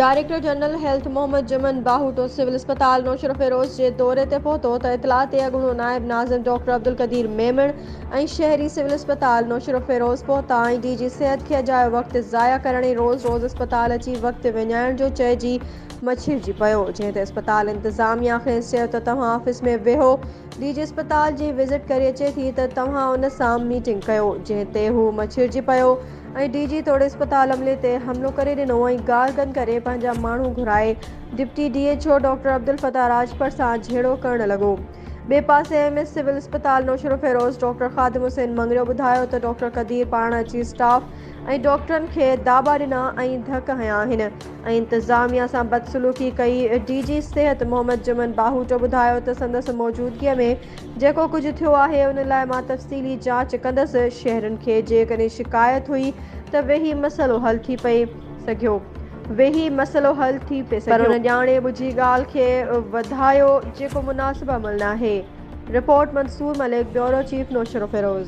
Director general health Mohammad जमन बाहुटो civil अस्पताल नौशर फेरोज़ के दौरे ते पहुतो त इतला ते अॻूणो नायब नाज़िम डॉक्टर अब्दुल कदीर मेमण ऐं शहरी सिविल अस्पताल नौशर फेरोज़ पहुता ऐं डीजी सेहत खे अजायो वक्त ज़ाया करण ऐं रोज़ अस्पताल अची वक्त विञाइण जो चइजी मछिड़जी पियो, जंहिं ते अस्पताल इंतज़ामिया खे चयो त तव्हां ऑफिस में वेहो। डीजी अस्पताल जी विज़िट करे अचे थी त तव्हां उन सां मीटिंग कयो, जंहिं ते हू मछिड़जी पियो ऐं डीजी तोड़े अस्पताल अमले ते हमलो करे ॾिनो ऐं गाल गन करे पंहिंजा माण्हू घुराए deputy DHO doctor Abdul Fattah Rajpar सां झेड़ो करण लॻो। ॿिए पासे MS सिविल अस्पताल नौशर फेरोज़ डॉक्टर ख़ादिम हुसैन मंगरियो ॿुधायो त डॉक्टर कदीर पाण अची स्टाफ ऐं डॉक्टरनि खे दाबा ॾिना ऐं धक हया आहिनि ऐं इंतज़ामिया सां बदसलूकी कई। डीजी सेहत मोहम्मद जमन बाहुटो ॿुधायो त संदसि मौजूदगीअ में जेको कुझु थियो आहे उन लाइ मां तफ़सीली जांच कंदसि। शहरनि खे जेकॾहिं शिकायत हुई त वेही मसइलो हल थी पए पर उन ॼाणे ॿुझी ॻाल्हि खे वधायो जेको मुनासिब अमल न आहे। Report Mansoor Malik, bureau chief Naushahro Feroz.